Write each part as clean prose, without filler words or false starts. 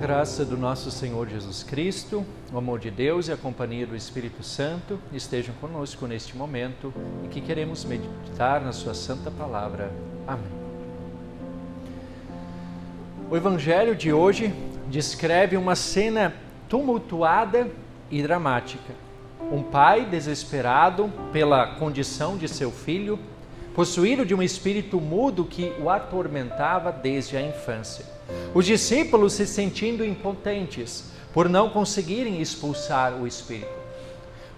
graça do nosso Senhor Jesus Cristo, o amor de Deus e a companhia do Espírito Santo estejam conosco neste momento e que queremos meditar na sua santa palavra. Amém. O Evangelho de hoje descreve uma cena tumultuada e dramática. Um pai desesperado pela condição de seu filho, possuído de um espírito mudo que o atormentava desde a infância. Os discípulos se sentindo impotentes por não conseguirem expulsar o espírito.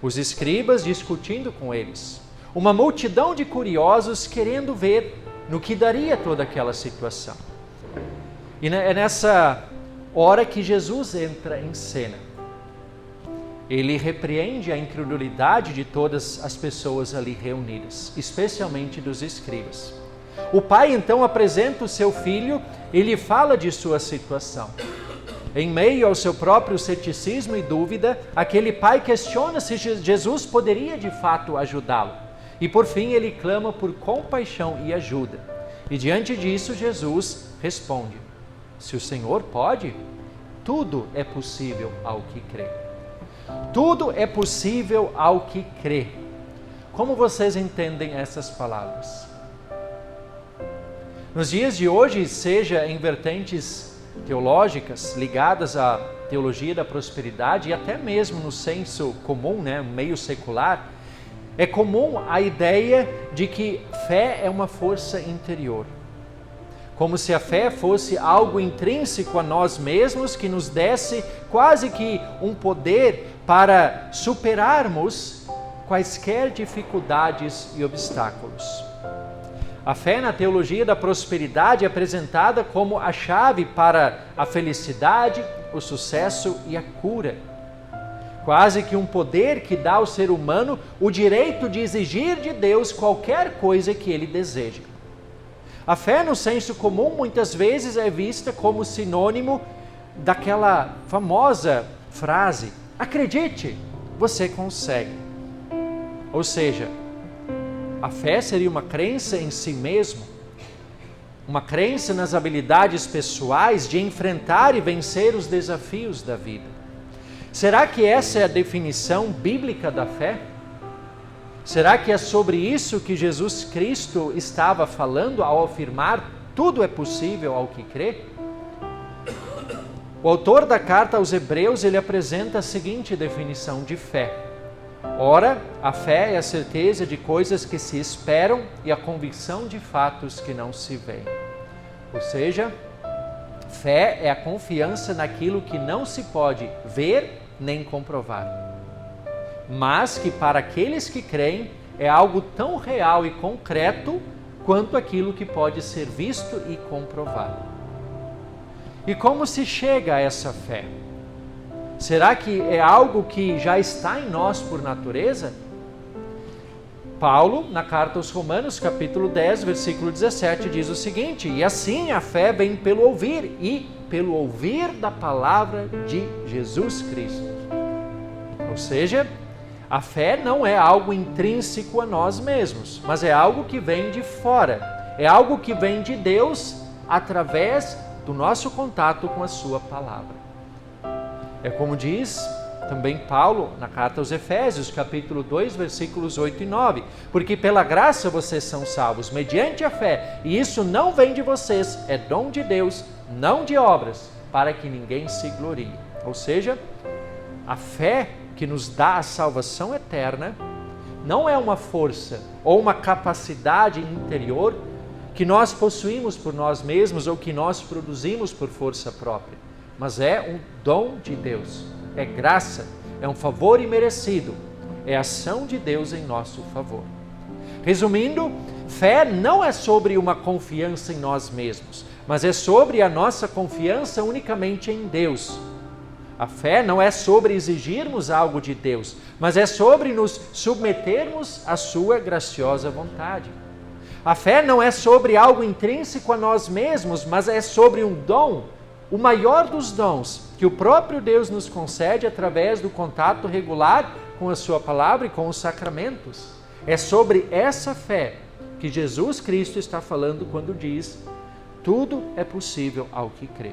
Os escribas discutindo com eles. Uma multidão de curiosos querendo ver no que daria toda aquela situação. E é nessa hora que Jesus entra em cena. Ele repreende a incredulidade de todas as pessoas ali reunidas, especialmente dos escribas. O pai então apresenta o seu filho e lhe fala de sua situação. Em meio ao seu próprio ceticismo e dúvida, aquele pai questiona se Jesus poderia de fato ajudá-lo. E por fim ele clama por compaixão e ajuda. E diante disso Jesus responde: se o Senhor pode, tudo é possível ao que crê. Tudo é possível ao que crê. Como vocês entendem essas palavras? Nos dias de hoje, seja em vertentes teológicas ligadas à teologia da prosperidade e até mesmo no senso comum, meio secular, é comum a ideia de que fé é uma força interior. Como se a fé fosse algo intrínseco a nós mesmos que nos desse quase que um poder para superarmos quaisquer dificuldades e obstáculos. A fé na teologia da prosperidade é apresentada como a chave para a felicidade, o sucesso e a cura. Quase que um poder que dá ao ser humano o direito de exigir de Deus qualquer coisa que ele deseja. A fé no senso comum muitas vezes é vista como sinônimo daquela famosa frase: acredite, você consegue. Ou seja, a fé seria uma crença em si mesmo, uma crença nas habilidades pessoais de enfrentar e vencer os desafios da vida. Será que essa é a definição bíblica da fé? Será que é sobre isso que Jesus Cristo estava falando ao afirmar tudo é possível ao que crê? O autor da carta aos Hebreus, ele apresenta a seguinte definição de fé. Ora, a fé é a certeza de coisas que se esperam e a convicção de fatos que não se veem. Ou seja, fé é a confiança naquilo que não se pode ver nem comprovar, mas que para aqueles que creem é algo tão real e concreto quanto aquilo que pode ser visto e comprovado. E como se chega a essa fé? Será que é algo que já está em nós por natureza? Paulo, na carta aos Romanos, capítulo 10, versículo 17, diz o seguinte: e assim a fé vem pelo ouvir, e pelo ouvir da palavra de Jesus Cristo. Ou seja, a fé não é algo intrínseco a nós mesmos, mas é algo que vem de fora. É algo que vem de Deus através do nosso contato com a sua palavra. É como diz também Paulo na carta aos Efésios, capítulo 2, versículos 8 e 9. Porque pela graça vocês são salvos, mediante a fé, e isso não vem de vocês, é dom de Deus, não de obras, para que ninguém se glorie. Ou seja, a fé que nos dá a salvação eterna não é uma força ou uma capacidade interior que nós possuímos por nós mesmos ou que nós produzimos por força própria, mas é um dom de Deus, é graça, é um favor imerecido, é ação de Deus em nosso favor. Resumindo, fé não é sobre uma confiança em nós mesmos, mas é sobre a nossa confiança unicamente em Deus. A fé não é sobre exigirmos algo de Deus, mas é sobre nos submetermos à sua graciosa vontade. A fé não é sobre algo intrínseco a nós mesmos, mas é sobre um dom, o maior dos dons, que o próprio Deus nos concede através do contato regular com a sua palavra e com os sacramentos. É sobre essa fé que Jesus Cristo está falando quando diz: tudo é possível ao que crê.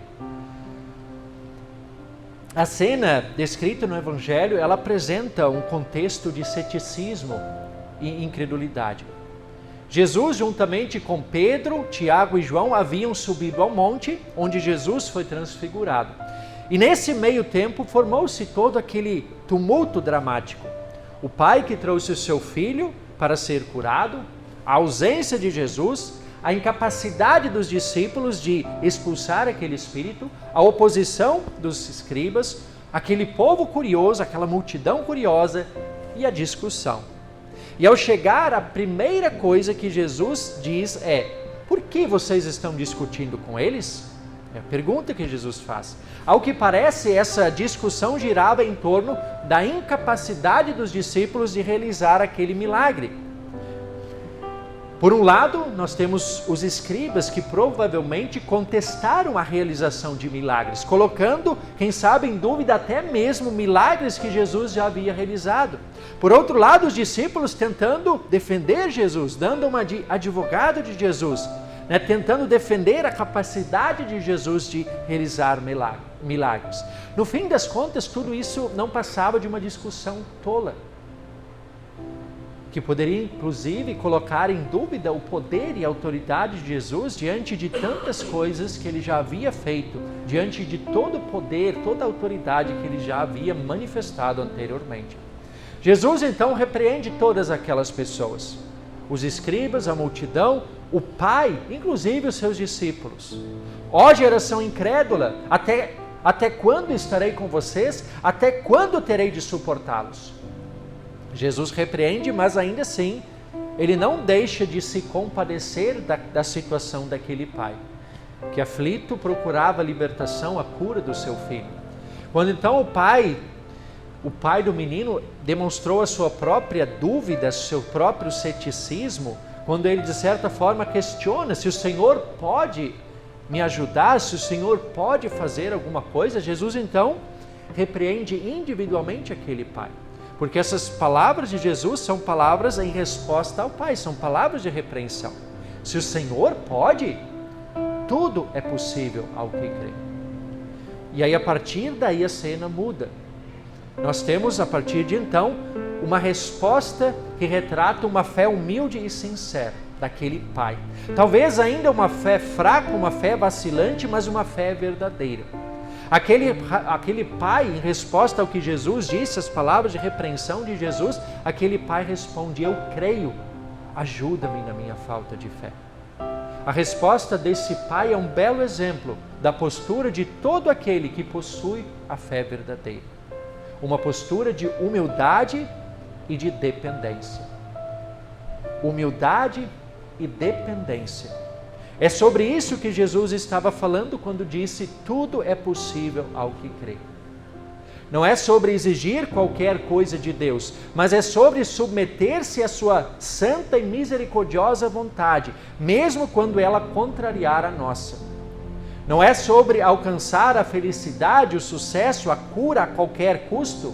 A cena descrita no Evangelho, ela apresenta um contexto de ceticismo e incredulidade. Jesus, juntamente com Pedro, Tiago e João, haviam subido ao monte onde Jesus foi transfigurado. E nesse meio tempo formou-se todo aquele tumulto dramático. O pai que trouxe o seu filho para ser curado, a ausência de Jesus, a incapacidade dos discípulos de expulsar aquele espírito, a oposição dos escribas, aquele povo curioso, aquela multidão curiosa e a discussão. E ao chegar, a primeira coisa que Jesus diz é: por que vocês estão discutindo com eles? É a pergunta que Jesus faz. Ao que parece, essa discussão girava em torno da incapacidade dos discípulos de realizar aquele milagre. Por um lado, nós temos os escribas que provavelmente contestaram a realização de milagres, colocando, quem sabe, em dúvida até mesmo milagres que Jesus já havia realizado. Por outro lado, os discípulos tentando defender Jesus, dando uma de advogado de Jesus, tentando defender a capacidade de Jesus de realizar milagres. No fim das contas, tudo isso não passava de uma discussão tola, que poderia inclusive colocar em dúvida o poder e a autoridade de Jesus diante de tantas coisas que ele já havia feito, diante de todo o poder, toda a autoridade que ele já havia manifestado anteriormente. Jesus então repreende todas aquelas pessoas, os escribas, a multidão, o Pai, inclusive os seus discípulos. Ó geração incrédula, até quando estarei com vocês? Até quando terei de suportá-los? Jesus repreende, mas ainda assim, ele não deixa de se compadecer da situação daquele pai, que aflito procurava a libertação, a cura do seu filho. Quando então o pai do menino demonstrou a sua própria dúvida, seu próprio ceticismo, quando ele de certa forma questiona se o Senhor pode me ajudar, se o Senhor pode fazer alguma coisa, Jesus então repreende individualmente aquele pai. Porque essas palavras de Jesus são palavras em resposta ao Pai, são palavras de repreensão. Se o Senhor pode, tudo é possível ao que crê. E aí a partir daí a cena muda. Nós temos a partir de então uma resposta que retrata uma fé humilde e sincera daquele pai. Talvez ainda uma fé fraca, uma fé vacilante, mas uma fé verdadeira. Aquele pai, em resposta ao que Jesus disse, as palavras de repreensão de Jesus, aquele pai responde: eu creio, ajuda-me na minha falta de fé. A resposta desse pai é um belo exemplo da postura de todo aquele que possui a fé verdadeira. Uma postura de humildade e de dependência. Humildade e dependência. É sobre isso que Jesus estava falando quando disse: tudo é possível ao que crê. Não é sobre exigir qualquer coisa de Deus, mas é sobre submeter-se à sua santa e misericordiosa vontade, mesmo quando ela contrariar a nossa. Não é sobre alcançar a felicidade, o sucesso, a cura a qualquer custo,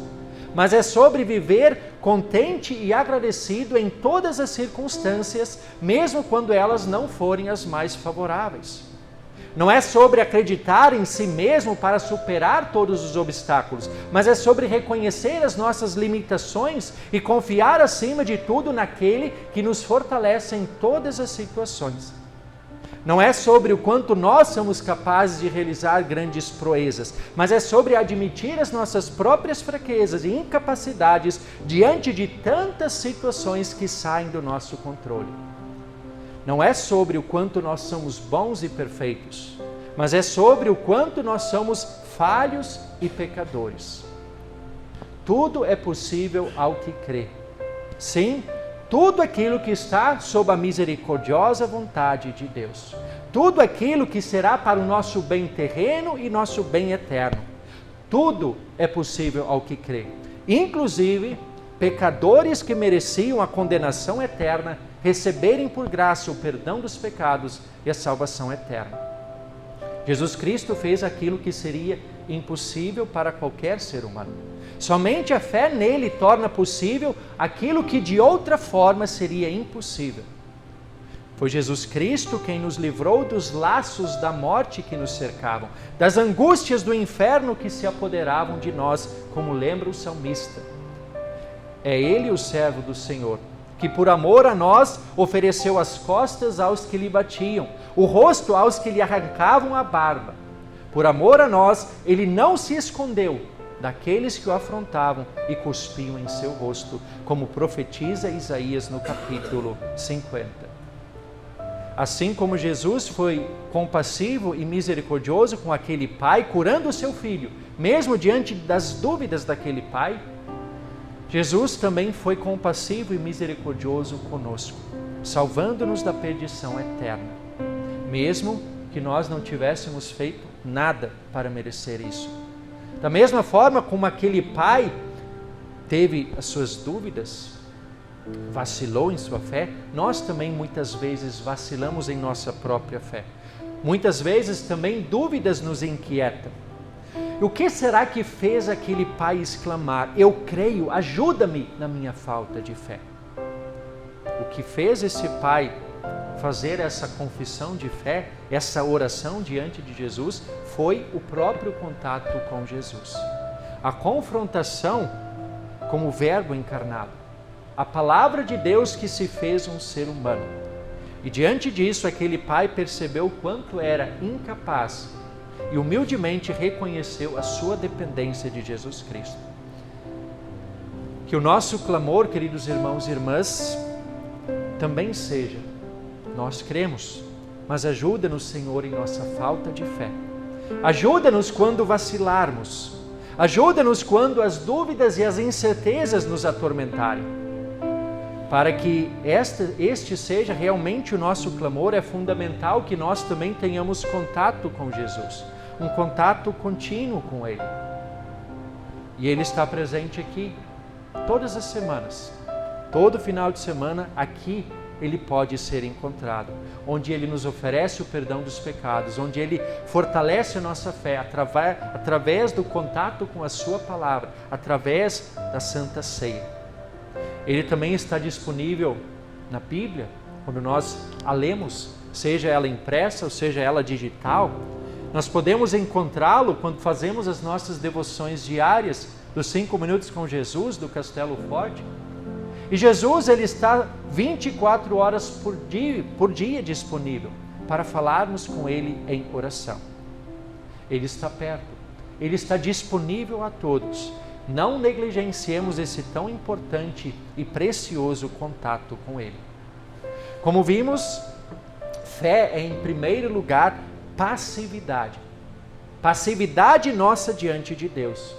mas é sobre viver contente e agradecido em todas as circunstâncias, mesmo quando elas não forem as mais favoráveis. Não é sobre acreditar em si mesmo para superar todos os obstáculos, mas é sobre reconhecer as nossas limitações e confiar acima de tudo naquele que nos fortalece em todas as situações. Não é sobre o quanto nós somos capazes de realizar grandes proezas, mas é sobre admitir as nossas próprias fraquezas e incapacidades diante de tantas situações que saem do nosso controle. Não é sobre o quanto nós somos bons e perfeitos, mas é sobre o quanto nós somos falhos e pecadores. Tudo é possível ao que crê. Sim, tudo aquilo que está sob a misericordiosa vontade de Deus. Tudo aquilo que será para o nosso bem terreno e nosso bem eterno. Tudo é possível ao que crê. Inclusive, pecadores que mereciam a condenação eterna receberem por graça o perdão dos pecados e a salvação eterna. Jesus Cristo fez aquilo que seria impossível para qualquer ser humano. Somente a fé nele torna possível aquilo que de outra forma seria impossível. Foi Jesus Cristo quem nos livrou dos laços da morte que nos cercavam, das angústias do inferno que se apoderavam de nós, como lembra o salmista. É Ele o servo do Senhor, que por amor a nós ofereceu as costas aos que lhe batiam, o rosto aos que lhe arrancavam a barba. Por amor a nós, Ele não se escondeu daqueles que o afrontavam e cuspiam em seu rosto, como profetiza Isaías no capítulo 50. Assim como Jesus foi compassivo e misericordioso com aquele pai, curando o seu filho, mesmo diante das dúvidas daquele pai, Jesus também foi compassivo e misericordioso conosco, salvando-nos da perdição eterna, mesmo que nós não tivéssemos feito nada para merecer isso. Da mesma forma como aquele pai teve as suas dúvidas, vacilou em sua fé, nós também muitas vezes vacilamos em nossa própria fé. Muitas vezes também dúvidas nos inquietam. O que será que fez aquele pai exclamar: eu creio, ajuda-me na minha falta de fé? O que fez esse pai fazer essa confissão de fé, essa oração diante de Jesus, foi o próprio contato com Jesus. A confrontação como verbo encarnado. A palavra de Deus que se fez um ser humano. E diante disso, aquele pai percebeu quanto era incapaz e humildemente reconheceu a sua dependência de Jesus Cristo. Que o nosso clamor, queridos irmãos e irmãs, também seja: nós cremos, mas ajuda-nos, Senhor, em nossa falta de fé. Ajuda-nos quando vacilarmos. Ajuda-nos quando as dúvidas e as incertezas nos atormentarem. Para que este seja realmente o nosso clamor, é fundamental que nós também tenhamos contato com Jesus, um contato contínuo com Ele. E Ele está presente aqui, todas as semanas, todo final de semana, aqui Ele pode ser encontrado, onde Ele nos oferece o perdão dos pecados, onde Ele fortalece a nossa fé através do contato com a Sua Palavra, através da Santa Ceia. Ele também está disponível na Bíblia, quando nós a lemos, seja ela impressa ou seja ela digital. Nós podemos encontrá-lo quando fazemos as nossas devoções diárias dos 5 minutos com Jesus, do Castelo Forte. E Jesus, Ele está 24 horas por dia disponível para falarmos com Ele em oração. Ele está perto, Ele está disponível a todos. Não negligenciemos esse tão importante e precioso contato com Ele. Como vimos, fé é, em primeiro lugar, passividade. Passividade nossa diante de Deus.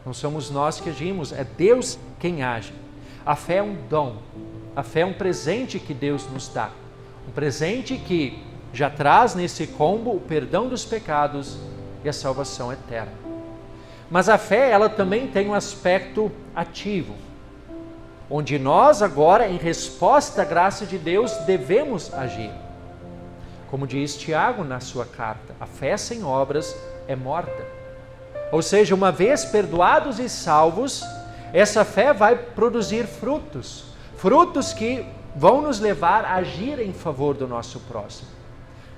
Não somos nós que agimos, é Deus quem age. A fé é um dom, a fé é um presente que Deus nos dá. Um presente que já traz nesse combo o perdão dos pecados e a salvação eterna. Mas a fé, ela também tem um aspecto ativo, onde nós agora, em resposta à graça de Deus, devemos agir. Como diz Tiago na sua carta, a fé sem obras é morta. Ou seja, uma vez perdoados e salvos, essa fé vai produzir frutos, frutos que vão nos levar a agir em favor do nosso próximo.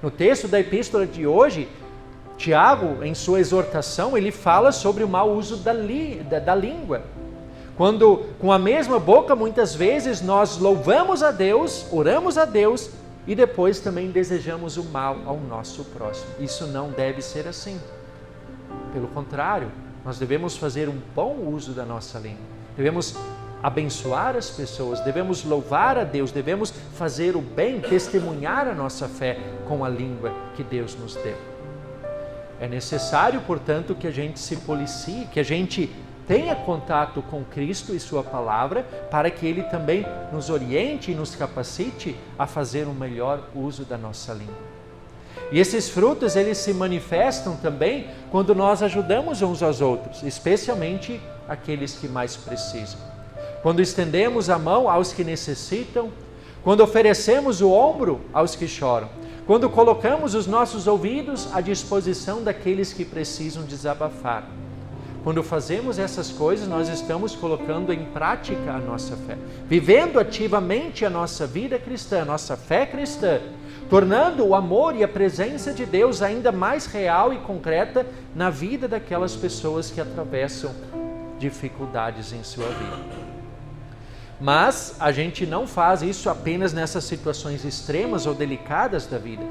No texto da epístola de hoje, Tiago, em sua exortação, ele fala sobre o mau uso da língua. Quando, com a mesma boca, muitas vezes nós louvamos a Deus, oramos a Deus e depois também desejamos o mal ao nosso próximo. Isso não deve ser assim. Pelo contrário, nós devemos fazer um bom uso da nossa língua. Devemos abençoar as pessoas, devemos louvar a Deus, devemos fazer o bem, testemunhar a nossa fé com a língua que Deus nos deu. É necessário, portanto, que a gente se policie, que a gente tenha contato com Cristo e Sua Palavra, para que Ele também nos oriente e nos capacite a fazer um melhor uso da nossa língua. E esses frutos, eles se manifestam também quando nós ajudamos uns aos outros, especialmente aqueles que mais precisam. Quando estendemos a mão aos que necessitam, quando oferecemos o ombro aos que choram, quando colocamos os nossos ouvidos à disposição daqueles que precisam desabafar, Quando fazemos essas coisas, nós estamos colocando em prática a nossa fé, vivendo ativamente a nossa vida cristã, a nossa fé cristã, tornando o amor e a presença de Deus ainda mais real e concreta na vida daquelas pessoas que atravessam dificuldades em sua vida. Mas a gente não faz isso apenas nessas situações extremas ou delicadas da vida.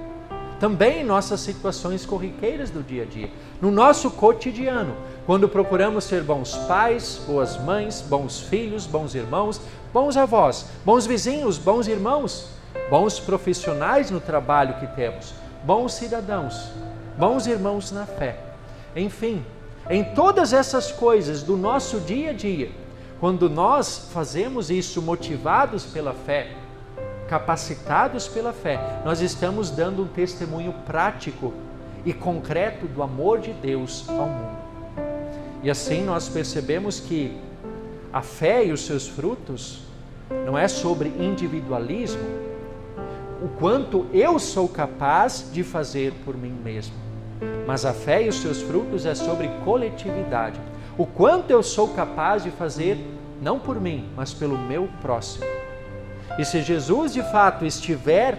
Também em nossas situações corriqueiras do dia a dia, no nosso cotidiano, quando procuramos ser bons pais, boas mães, bons filhos, bons irmãos, bons avós, bons vizinhos, bons irmãos, bons profissionais no trabalho que temos, bons cidadãos, bons irmãos na fé. Enfim, em todas essas coisas do nosso dia a dia, quando nós fazemos isso motivados pela fé, capacitados pela fé, nós estamos dando um testemunho prático e concreto do amor de Deus ao mundo. E assim nós percebemos que a fé e os seus frutos não é sobre individualismo, o quanto eu sou capaz de fazer por mim mesmo, mas a fé e os seus frutos é sobre coletividade, o quanto eu sou capaz de fazer não por mim, mas pelo meu próximo. E se Jesus de fato estiver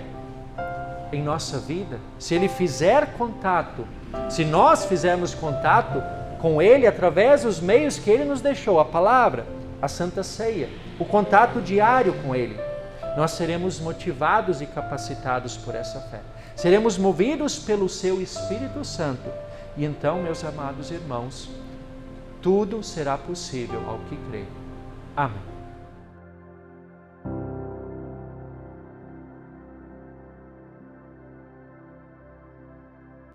em nossa vida, se Ele fizer contato, se nós fizermos contato com Ele através dos meios que Ele nos deixou, a palavra, a Santa Ceia, o contato diário com Ele, nós seremos motivados e capacitados por essa fé. Seremos movidos pelo Seu Espírito Santo. E então, meus amados irmãos, tudo será possível ao que crê. Amém.